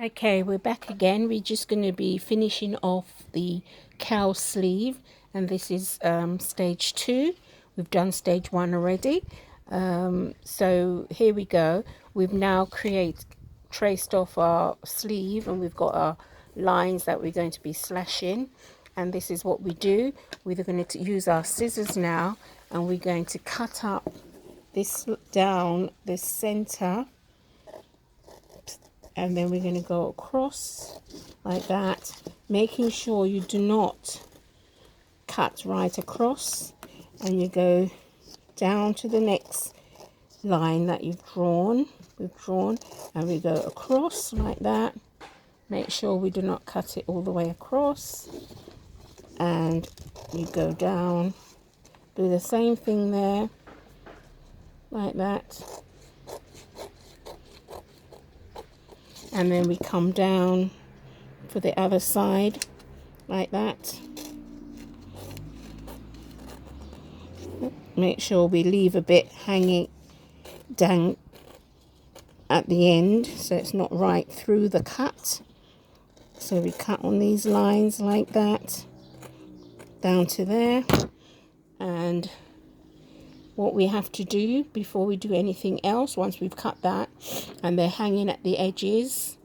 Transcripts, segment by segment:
Okay, we're back again. We're just going to be finishing off the cowl sleeve, and this is stage 2. We've done stage 1 already. So here we go. We've now traced off our sleeve, and we've got our lines that we're going to be slashing. And this is what we do. We're going to use our scissors now, and we're going to cut up this down the center, and then we're going to go across like that, making sure you do not cut right across, and you go down to the next line that we've drawn, and we go across like that. Make sure we do not cut it all the way across, and you go down, do the same thing there like that, and then we come down for the other side like that. Make sure we leave a bit hanging down at the end so it's not right through the cut. So we cut on these lines like that down to there. And what we have to do before we do anything else, once we've cut that and they're hanging at the edges,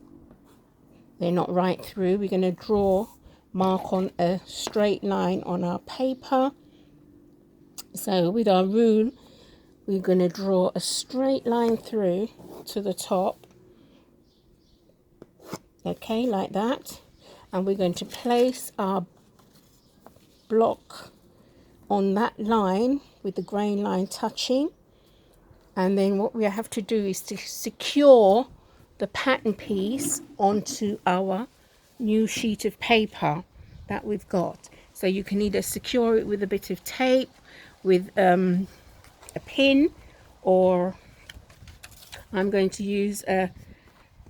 they're not right through, we're going to mark on a straight line on our paper. So with our rule, we're going to draw a straight line through to the top, okay, like that. And we're going to place our block on that line with the grain line touching. And then what we have to do is to secure the pattern piece onto our new sheet of paper that we've got. So you can either secure it with a bit of tape, with a pin, or I'm going to use a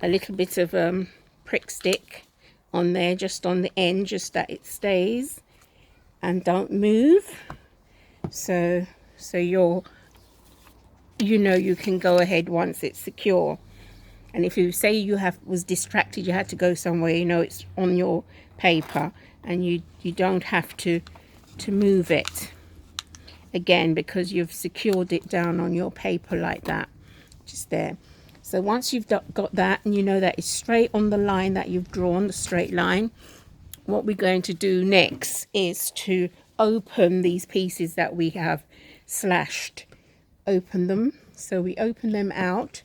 little bit of prick stick on there, just on the end, just that it stays and don't move. So you can go ahead once it's secure. And if you say you was distracted, you had to go somewhere, it's on your paper, and you don't have to move it again, because you've secured it down on your paper like that, just there. So once you've got that, and you know that it's straight on the line that you've drawn, the straight line, what we're going to do next is to open these pieces that we have slashed. Open them. So we open them out,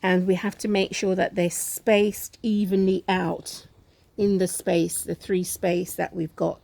and we have to make sure that they're spaced evenly out in the space, the 3 space that we've got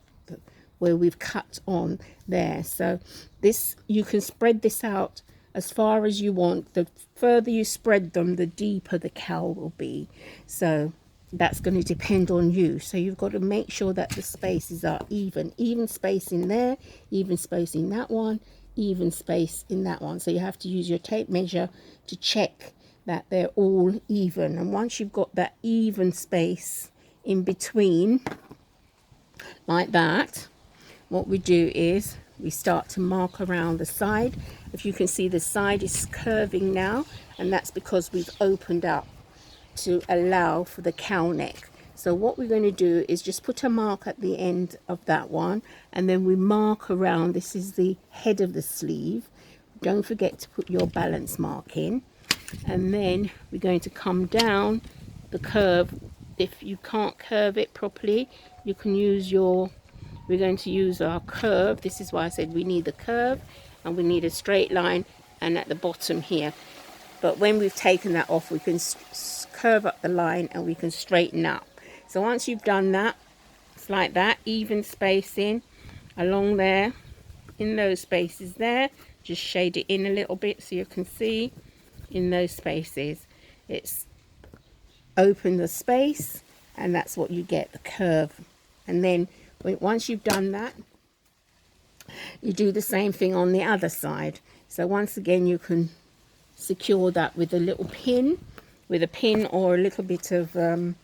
where we've cut on there. So this, you can spread this out as far as you want. The further you spread them, the deeper the cowl will be. So that's going to depend on you. So you've got to make sure that the spaces are even space in there, even space in that one, even space in that one. So you have to use your tape measure to check that they're all even. And once you've got that even space in between like that, what we do is we start to mark around the side. If you can see, the side is curving now, and that's because we've opened up to allow for the cowl neck. So what we're going to do is just put a mark at the end of that one, and then we mark around. This is the head of the sleeve. Don't forget to put your balance mark in. And then we're going to come down the curve. If you can't curve it properly, you can use we're going to use our curve. This is why I said we need the curve, and we need a straight line, and at the bottom here. But when we've taken that off, we can curve up the line, and we can straighten up. So once you've done that, it's like that, even spacing along there, in those spaces there. Just shade it in a little bit so you can see in those spaces. It's open the space, and that's what you get, the curve. And then once you've done that, you do the same thing on the other side. So once again, you can secure that with a little pin, or a little bit of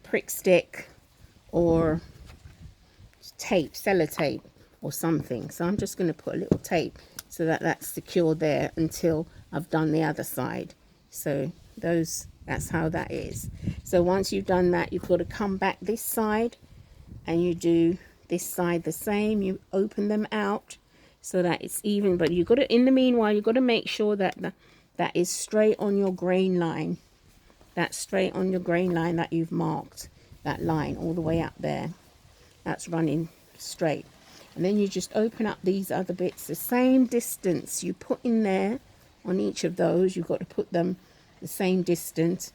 prick stick or tape, sellotape or something. So I'm just going to put a little tape so that that's secure there until I've done the other side. So That's how that is. So once you've done that, you've got to come back this side and you do this side the same. You open them out so that it's even, but you've got to, in the meanwhile, you've got to make sure that that is straight on your grain line. That's straight on your grain line that you've marked, that line all the way up there. That's running straight. And then you just open up these other bits the same distance you put in there. On each of those, you've got to put them the same distance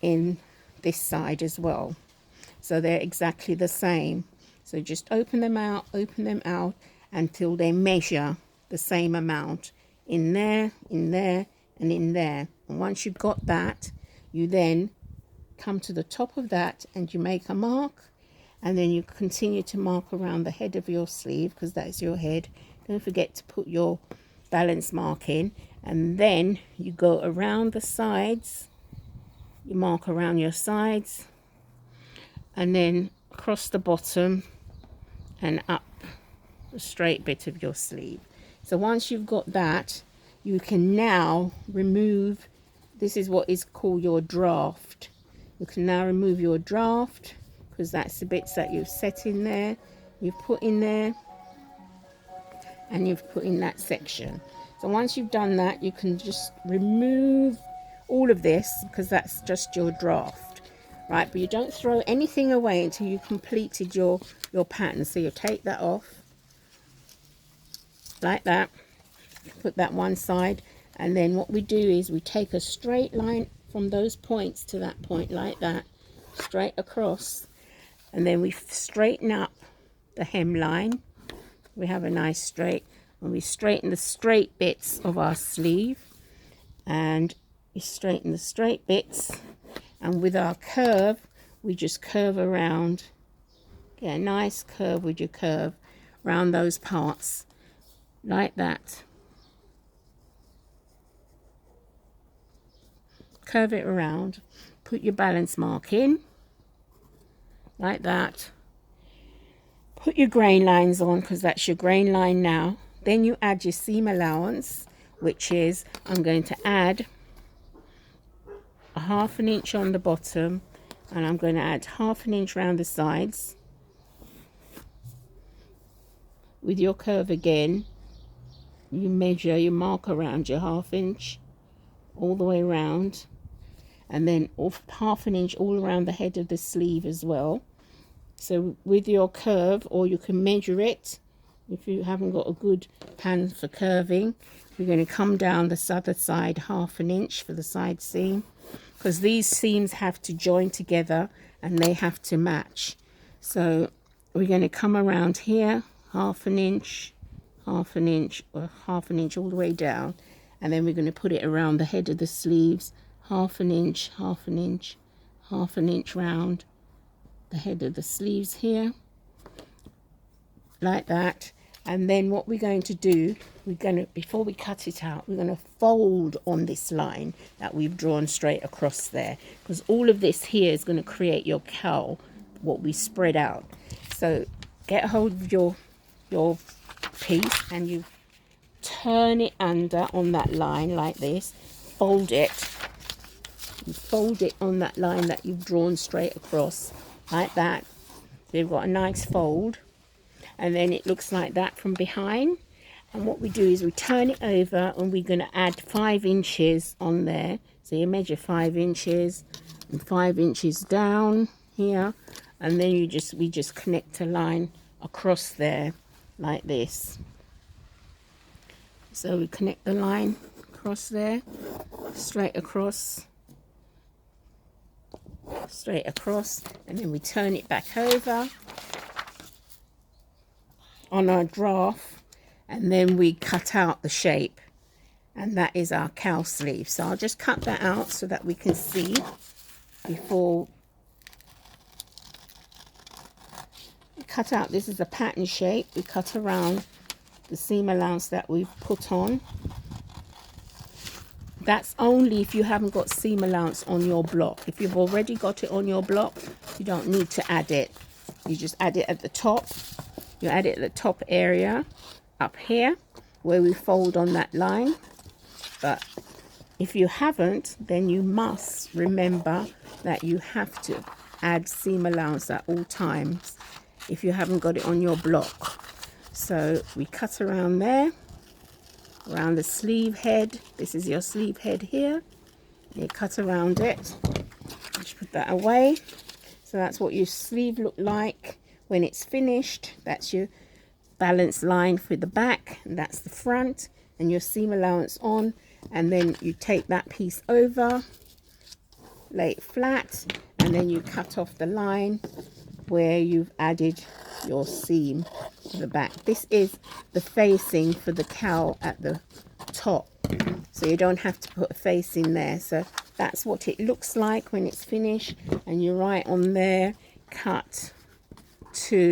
in this side as well, so they're exactly the same. So just open them out until they measure the same amount in there, in there, and in there. And once you've got that, you then come to the top of that and you make a mark, and then you continue to mark around the head of your sleeve, because that's your head. Don't forget to put your balance mark in, and then you go around the sides. You mark around your sides and then across the bottom and up the straight bit of your sleeve. So once you've got that, you can now remove, this is what is called your draft. You can now remove your draft, because that's the bits that you've set in there, you've put in there, and you've put in that section. So once you've done that, you can just remove all of this, because that's just your draft, right? But you don't throw anything away until you completed your pattern. So you take that off like that, put that one side, and then what we do is we take a straight line from those points to that point like that, straight across, and then we straighten up the hemline. We have a nice straight, and we straighten the straight bits of our sleeve, and we straighten the straight bits, and with our curve we just curve around, get a nice curve with your curve around those parts like that. Curve it around, put your balance mark in like that, put your grain lines on, because that's your grain line now. Then you add your seam allowance, which is, I'm going to add a 1/2 inch on the bottom, and I'm going to add 1/2 inch around the sides. With your curve again, you measure, you mark around your 1/2 inch all the way around, and then off 1/2 inch all around the head of the sleeve as well. So with your curve, or you can measure it if you haven't got a good pan for curving, you're going to come down this other side 1/2 inch for the side seam, because these seams have to join together and they have to match. So we're going to come around here 1/2 inch, 1/2 inch, or 1/2 inch all the way down, and then we're going to put it around the head of the sleeves 1/2 inch, 1/2 inch, 1/2 inch round the head of the sleeves here like that. And then what we're going to do, we're going to, before we cut it out, we're going to fold on this line that we've drawn straight across there, because all of this here is going to create your cowl, what we spread out. So get hold of your piece and you turn it under on that line like this, fold it, you fold it on that line that you've drawn straight across like that. So you've got a nice fold, and then it looks like that from behind. And what we do is we turn it over, and we're going to add 5 inches on there. So you measure 5 inches and 5 inches down here, and then we just connect a line across there like this. So we connect the line across there, straight across, and then we turn it back over on our draft, and then we cut out the shape, and that is our cowl sleeve. So I'll just cut that out so that we can see before we cut out. This is a pattern shape. We cut around the seam allowance that we've put on. That's only if you haven't got seam allowance on your block. If you've already got it on your block, you don't need to add it. You just add it at the top. You add it at the top area up here where we fold on that line. But If you haven't, then you must remember that you have to add seam allowance at all times if you haven't got it on your block. So we cut around there, around the sleeve head. This is your sleeve head here. You cut around it. Just put that away. So that's what your sleeve look like when it's finished. That's your balance line for the back, and that's the front, and your seam allowance on. And then you take that piece over, lay it flat, and then you cut off the line where you've added your seam to the back. This is the facing for the cowl at the top, so you don't have to put a facing there. So that's what it looks like when it's finished, and you write on there cut to